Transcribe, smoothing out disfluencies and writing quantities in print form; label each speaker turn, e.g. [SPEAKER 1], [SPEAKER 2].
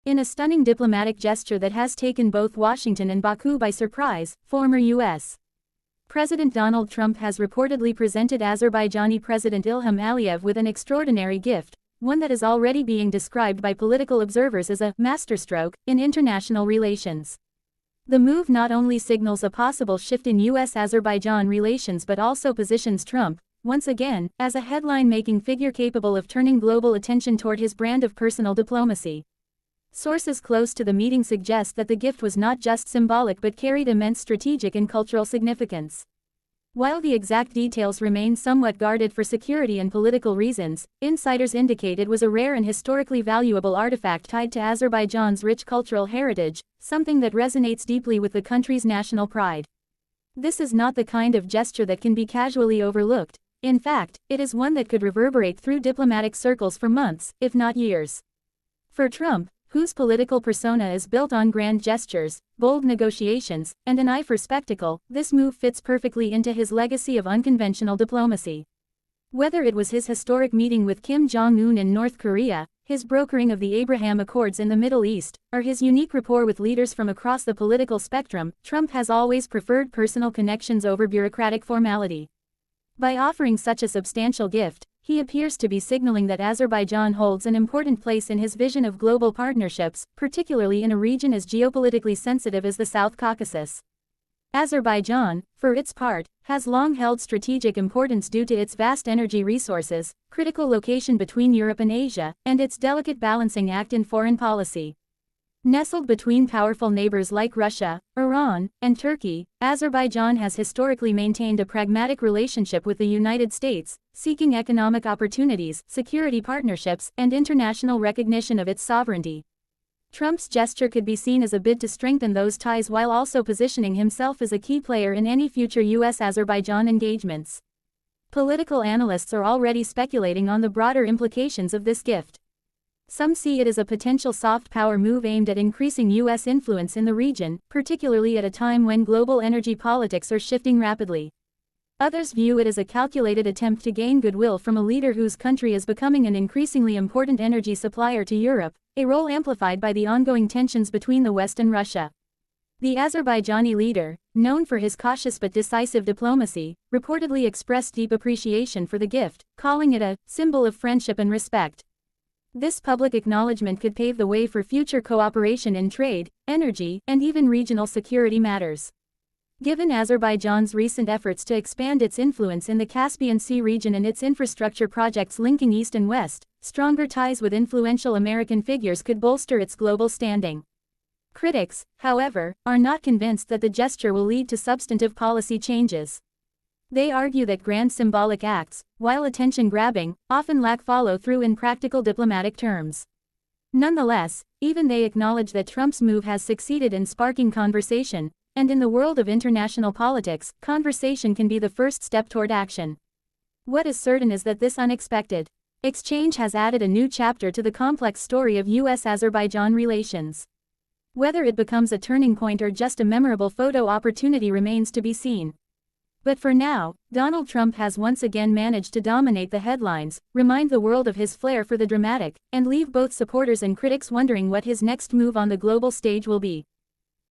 [SPEAKER 1] In a stunning diplomatic gesture that has taken both Washington and Baku by surprise, former U.S. President Donald Trump has reportedly presented Azerbaijani President Ilham Aliyev with an extraordinary gift, one that is already being described by political observers as a masterstroke in international relations. The move not only signals a possible shift in U.S.-Azerbaijan relations but also positions Trump, once again, as a headline-making figure capable of turning global attention toward his brand of personal diplomacy. Sources close to the meeting suggest that the gift was not just symbolic but carried immense strategic and cultural significance. While the exact details remain somewhat guarded for security and political reasons, insiders indicate it was a rare and historically valuable artifact tied to Azerbaijan's rich cultural heritage, something that resonates deeply with the country's national pride. This is not the kind of gesture that can be casually overlooked. In fact, it is one that could reverberate through diplomatic circles for months, if not years. For Trump, whose political persona is built on grand gestures, bold negotiations, and an eye for spectacle, this move fits perfectly into his legacy of unconventional diplomacy. Whether it was his historic meeting with Kim Jong-un in North Korea, his brokering of the Abraham Accords in the Middle East, or his unique rapport with leaders from across the political spectrum, Trump has always preferred personal connections over bureaucratic formality. By offering such a substantial gift, he appears to be signaling that Azerbaijan holds an important place in his vision of global partnerships, particularly in a region as geopolitically sensitive as the South Caucasus. Azerbaijan, for its part, has long held strategic importance due to its vast energy resources, critical location between Europe and Asia, and its delicate balancing act in foreign policy. Nestled between powerful neighbors like Russia, Iran, and Turkey, Azerbaijan has historically maintained a pragmatic relationship with the United States, seeking economic opportunities, security partnerships, and international recognition of its sovereignty. Trump's gesture could be seen as a bid to strengthen those ties while also positioning himself as a key player in any future U.S.-Azerbaijan engagements. Political analysts are already speculating on the broader implications of this gift. Some see it as a potential soft power move aimed at increasing U.S. influence in the region, particularly at a time when global energy politics are shifting rapidly. Others view it as a calculated attempt to gain goodwill from a leader whose country is becoming an increasingly important energy supplier to Europe, a role amplified by the ongoing tensions between the West and Russia. The Azerbaijani leader, known for his cautious but decisive diplomacy, reportedly expressed deep appreciation for the gift, calling it a symbol of friendship and respect. This public acknowledgement could pave the way for future cooperation in trade, energy, and even regional security matters. Given Azerbaijan's recent efforts to expand its influence in the Caspian Sea region and its infrastructure projects linking East and West, stronger ties with influential American figures could bolster its global standing. Critics, however, are not convinced that the gesture will lead to substantive policy changes. They argue that grand symbolic acts, while attention-grabbing, often lack follow-through in practical diplomatic terms. Nonetheless, even they acknowledge that Trump's move has succeeded in sparking conversation, and in the world of international politics, conversation can be the first step toward action. What is certain is that this unexpected exchange has added a new chapter to the complex story of U.S.-Azerbaijan relations. Whether it becomes a turning point or just a memorable photo opportunity remains to be seen. But for now, Donald Trump has once again managed to dominate the headlines, remind the world of his flair for the dramatic, and leave both supporters and critics wondering what his next move on the global stage will be.